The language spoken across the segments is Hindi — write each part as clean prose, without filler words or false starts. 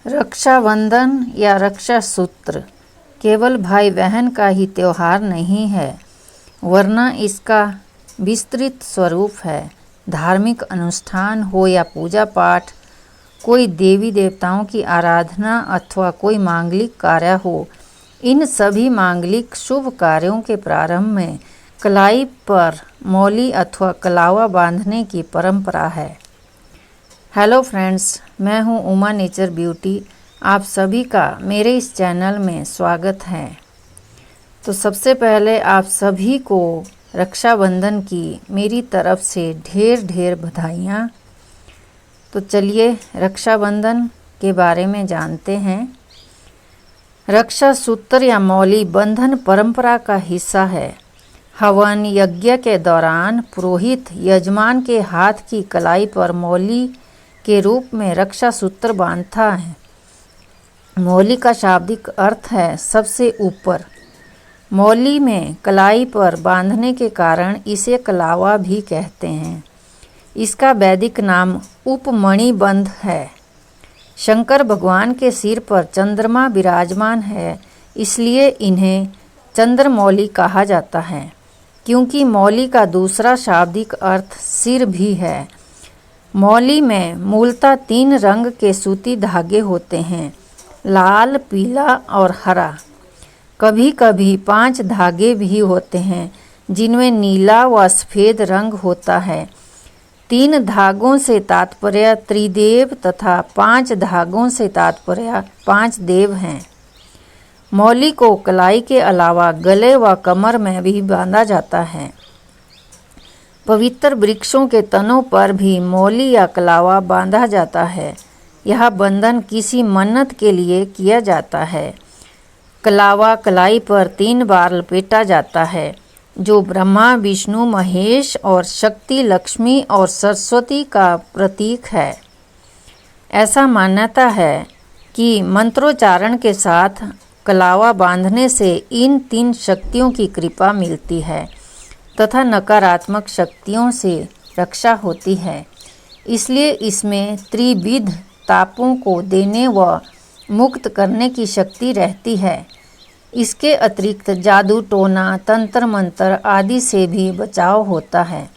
रक्षाबंधन या रक्षा सूत्र केवल भाई बहन का ही त्यौहार नहीं है, वरना इसका विस्तृत स्वरूप है। धार्मिक अनुष्ठान हो या पूजा पाठ, कोई देवी देवताओं की आराधना अथवा कोई मांगलिक कार्य हो, इन सभी मांगलिक शुभ कार्यों के प्रारंभ में कलाई पर मौली अथवा कलावा बांधने की परंपरा है। हेलो फ्रेंड्स, मैं हूं उमा नेचर ब्यूटी। आप सभी का मेरे इस चैनल में स्वागत है। तो सबसे पहले आप सभी को रक्षाबंधन की मेरी तरफ से ढेर ढेर बधाइयाँ। तो चलिए रक्षाबंधन के बारे में जानते हैं। रक्षा सूत्र या मौली बंधन परंपरा का हिस्सा है। हवन यज्ञ के दौरान पुरोहित यजमान के हाथ की कलाई पर मौली के रूप में रक्षा सूत्र बांधता है। मौली का शाब्दिक अर्थ है सबसे ऊपर। मौली में कलाई पर बांधने के कारण इसे कलावा भी कहते हैं। इसका वैदिक नाम उपमणिबंध है। शंकर भगवान के सिर पर चंद्रमा विराजमान है, इसलिए इन्हें चंद्रमौली कहा जाता है, क्योंकि मौली का दूसरा शाब्दिक अर्थ सिर भी है। मौली में मूलतः 3 रंग के सूती धागे होते हैं, लाल, पीला और हरा। कभी कभी 5 धागे भी होते हैं, जिनमें नीला व सफ़ेद रंग होता है। 3 धागों से तात्पर्य त्रिदेव तथा 5 धागों से तात्पर्य 5 देव हैं। मौली को कलाई के अलावा गले व कमर में भी बांधा जाता है। पवित्र वृक्षों के तनों पर भी मौली या कलावा बांधा जाता है। यह बंधन किसी मन्नत के लिए किया जाता है। कलावा कलाई पर 3 बार लपेटा जाता है, जो ब्रह्मा, विष्णु, महेश और शक्ति, लक्ष्मी और सरस्वती का प्रतीक है। ऐसा मान्यता है कि मंत्रोच्चारण के साथ कलावा बांधने से इन 3 शक्तियों की कृपा मिलती है तथा नकारात्मक शक्तियों से रक्षा होती है। इसलिए इसमें त्रिविध तापों को देने व मुक्त करने की शक्ति रहती है। इसके अतिरिक्त जादू टोना, तंत्र मंत्र आदि से भी बचाव होता है।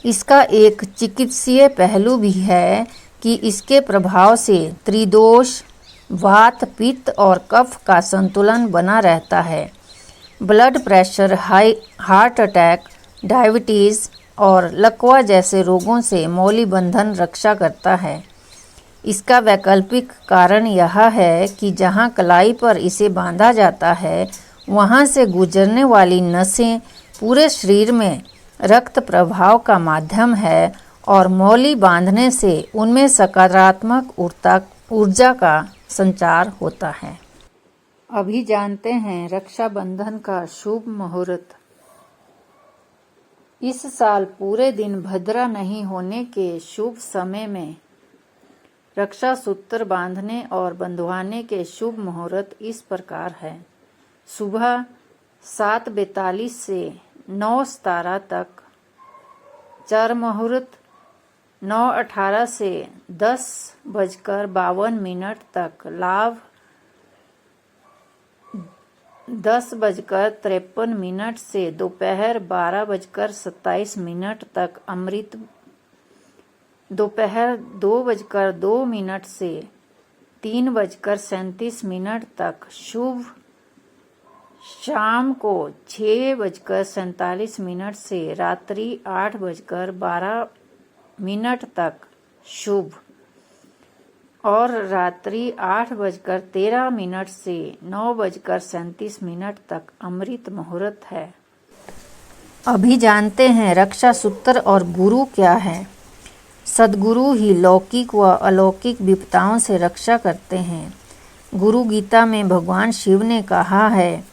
इसका एक चिकित्सीय पहलू भी है कि इसके प्रभाव से त्रिदोष, वात, पित्त और कफ का संतुलन बना रहता है। Blood pressure, heart attack, diabetes और लकवा जैसे रोगों से मौली बंधन रक्षा करता है। इसका वैकल्पिक कारण यह है कि जहां कलाई पर इसे बांधा जाता है, वहां से गुजरने वाली नसें पूरे शरीर में रक्त प्रवाह का माध्यम है और मौली बांधने से उनमें सकारात्मक ऊर्जा का संचार होता है। अभी जानते हैं रक्षाबंधन का शुभ मुहूर्त। इस साल पूरे दिन भद्रा नहीं होने के शुभ समय में रक्षा सूत्र बांधने और बंधवाने के शुभ मुहूर्त इस प्रकार है। सुबह 7:42 से 9:17 तक चर मुहूर्त, 9:18 से 10:52 तक लाभ, 10:53 से दोपहर 12:27 तक अमृत, दोपहर 2:02 से 3:37 तक शुभ, शाम को 6:47 से रात्रि 8:12 तक शुभ और रात्रि 8:13 से 9:37 तक अमृत मुहूर्त है। अभी जानते हैं रक्षा सूत्र और गुरु क्या है। सद्गुरु ही लौकिक व अलौकिक विपदाओं से रक्षा करते हैं। गुरु गीता में भगवान शिव ने कहा है,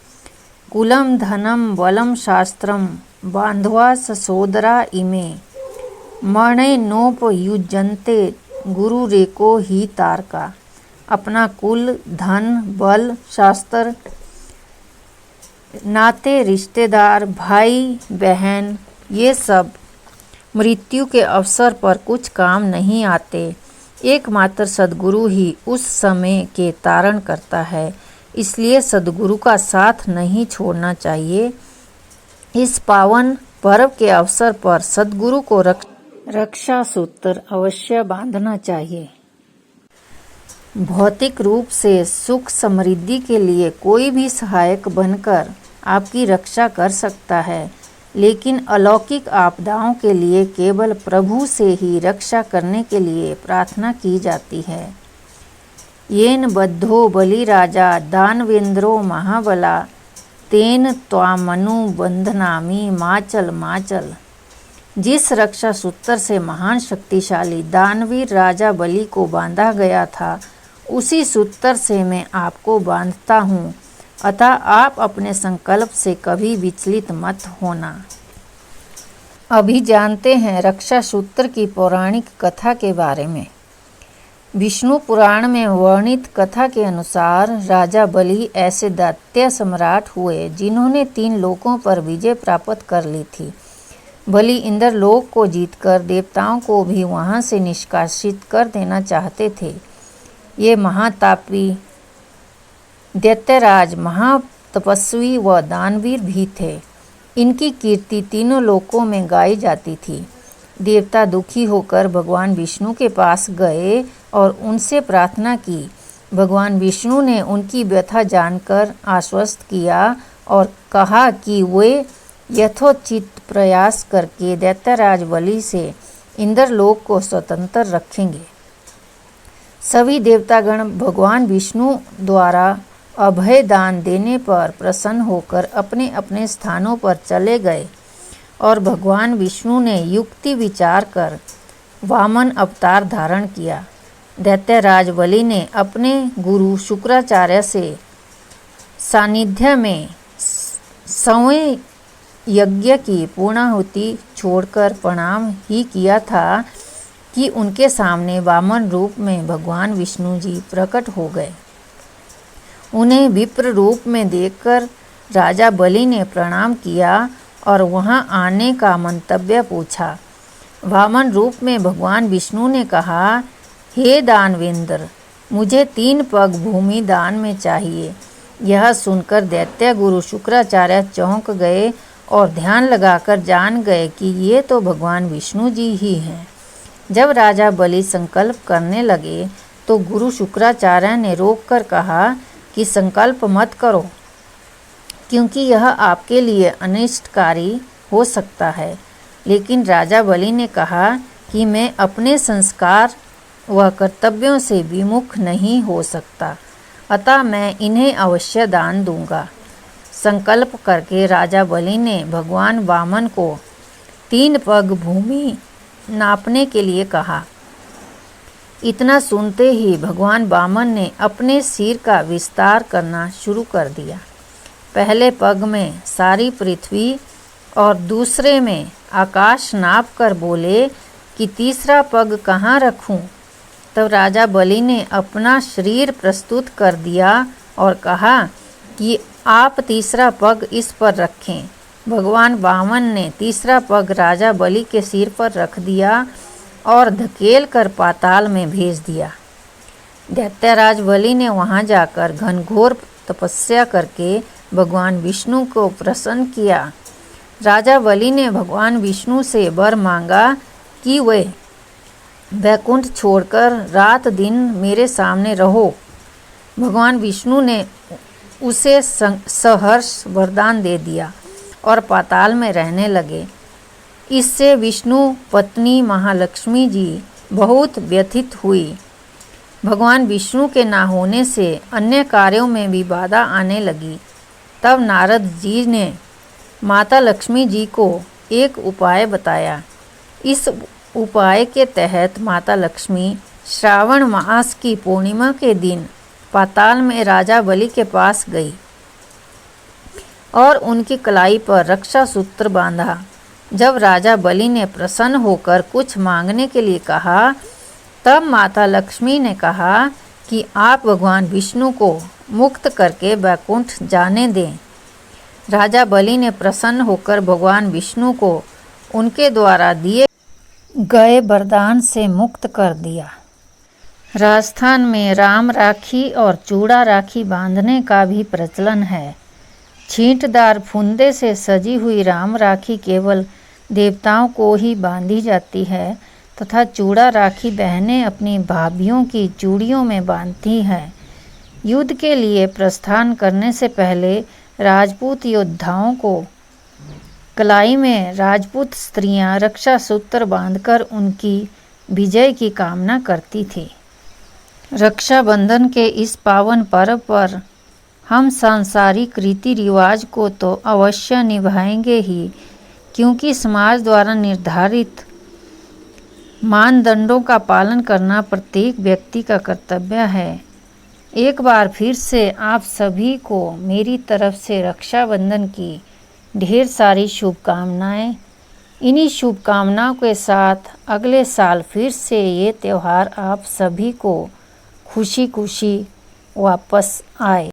कुलम धनम बलम शास्त्रम बांधवा ससोदरा इमे मणे नोपयुज्यन्ते गुरु रेको ही तारका। अपना कुल, धन, बल, शास्त्र, नाते, रिश्तेदार, भाई बहन, ये सब मृत्यु के अवसर पर कुछ काम नहीं आते। एकमात्र सद्गुरु ही उस समय के तारण करता है, इसलिए सद्गुरु का साथ नहीं छोड़ना चाहिए। इस पावन पर्व के अवसर पर सद्गुरु को रक्षा सूत्र अवश्य बांधना चाहिए। भौतिक रूप से सुख समृद्धि के लिए कोई भी सहायक बनकर आपकी रक्षा कर सकता है, लेकिन अलौकिक आपदाओं के लिए केवल प्रभु से ही रक्षा करने के लिए प्रार्थना की जाती है। येन बद्धो बलिराजा दानवेंद्रो महाबला तेन त्वामनु बंधनामि माचल माचल। जिस रक्षा सूत्र से महान शक्तिशाली दानवीर राजा बलि को बांधा गया था, उसी सूत्र से मैं आपको बांधता हूँ, अतः आप अपने संकल्प से कभी विचलित मत होना। अभी जानते हैं रक्षा सूत्र की पौराणिक कथा के बारे में। विष्णु पुराण में वर्णित कथा के अनुसार राजा बलि ऐसे दैत्य सम्राट हुए जिन्होंने 3 लोकों पर विजय प्राप्त कर ली थी। बलि इंद्रलोक को जीतकर देवताओं को भी वहां से निष्कासित कर देना चाहते थे। ये महातापी दैत्यराज महातपस्वी व दानवीर भी थे। इनकी कीर्ति तीनों लोकों में गाई जाती थी। देवता दुखी होकर भगवान विष्णु के पास गए और उनसे प्रार्थना की। भगवान विष्णु ने उनकी व्यथा जानकर आश्वस्त किया और कहा कि वे यथोचित प्रयास करके दैत्यराज बलि से इंद्रलोक को स्वतंत्र रखेंगे। सभी देवतागण भगवान विष्णु द्वारा अभय दान देने पर प्रसन्न होकर अपने अपने स्थानों पर चले गए और भगवान विष्णु ने युक्ति विचार कर वामन अवतार धारण किया। दैत्यराज बलि ने अपने गुरु शुक्राचार्य से सानिध्य में 100वें यज्ञ की पूर्णाहुति छोड़कर प्रणाम ही किया था कि उनके सामने वामन रूप में भगवान विष्णु जी प्रकट हो गए। उन्हें विप्र रूप में देखकर राजा बलि ने प्रणाम किया और वहां आने का मंतव्य पूछा। वामन रूप में भगवान विष्णु ने कहा, हे दानवेंद्र, मुझे 3 पग भूमि दान में चाहिए। यह सुनकर दैत्य गुरु शुक्राचार्य चौंक गए और ध्यान लगाकर जान गए कि ये तो भगवान विष्णु जी ही हैं। जब राजा बलि संकल्प करने लगे तो गुरु शुक्राचार्य ने रोककर कहा कि संकल्प मत करो, क्योंकि यह आपके लिए अनिष्टकारी हो सकता है। लेकिन राजा बलि ने कहा कि मैं अपने संस्कार व कर्तव्यों से विमुख नहीं हो सकता, अतः मैं इन्हें अवश्य दान दूंगा। संकल्प करके राजा बलि ने भगवान वामन को 3 पग भूमि नापने के लिए कहा। इतना सुनते ही भगवान वामन ने अपने सिर का विस्तार करना शुरू कर दिया। पहले पग में सारी पृथ्वी और दूसरे में आकाश नाप कर बोले कि तीसरा पग कहाँ रखूं? तब राजा बलि ने अपना शरीर प्रस्तुत कर दिया और कहा कि आप तीसरा पग इस पर रखें। भगवान वामन ने तीसरा पग राजा बलि के सिर पर रख दिया और धकेल कर पाताल में भेज दिया। दैत्यराज बलि ने वहां जाकर घनघोर तपस्या करके भगवान विष्णु को प्रसन्न किया। राजा बलि ने भगवान विष्णु से वर मांगा कि वे वैकुंठ छोड़कर रात दिन मेरे सामने रहो। भगवान विष्णु ने उसे सहर्ष वरदान दे दिया और पाताल में रहने लगे। इससे विष्णु पत्नी महालक्ष्मी जी बहुत व्यथित हुई। भगवान विष्णु के ना होने से अन्य कार्यों में भी बाधा आने लगी। तब नारद जी ने माता लक्ष्मी जी को एक उपाय बताया। इस उपाय के तहत माता लक्ष्मी श्रावण मास की पूर्णिमा के दिन पाताल में राजा बलि के पास गई और उनकी कलाई पर रक्षा सूत्र बांधा। जब राजा बलि ने प्रसन्न होकर कुछ मांगने के लिए कहा, तब माता लक्ष्मी ने कहा कि आप भगवान विष्णु को मुक्त करके वैकुंठ जाने दें। राजा बलि ने प्रसन्न होकर भगवान विष्णु को उनके द्वारा दिए गए वरदान से मुक्त कर दिया। राजस्थान में राम राखी और चूड़ा राखी बांधने का भी प्रचलन है। छींटदार फुंदे से सजी हुई राम राखी केवल देवताओं को ही बांधी जाती है तथा चूड़ा राखी बहनें अपनी भाभियों की चूड़ियों में बांधती हैं। युद्ध के लिए प्रस्थान करने से पहले राजपूत योद्धाओं को कलाई में राजपूत स्त्रियां रक्षा सूत्र बांधकर उनकी विजय की कामना करती थी। रक्षाबंधन के इस पावन पर्व पर हम सांसारिक रीति रिवाज को तो अवश्य निभाएंगे ही, क्योंकि समाज द्वारा निर्धारित मानदंडों का पालन करना प्रत्येक व्यक्ति का कर्तव्य है। एक बार फिर से आप सभी को मेरी तरफ से रक्षाबंधन की ढेर सारी शुभकामनाएं। इन्हीं शुभकामनाओं के साथ अगले साल फिर से ये त्यौहार आप सभी को खुशी खुशी वापस आए।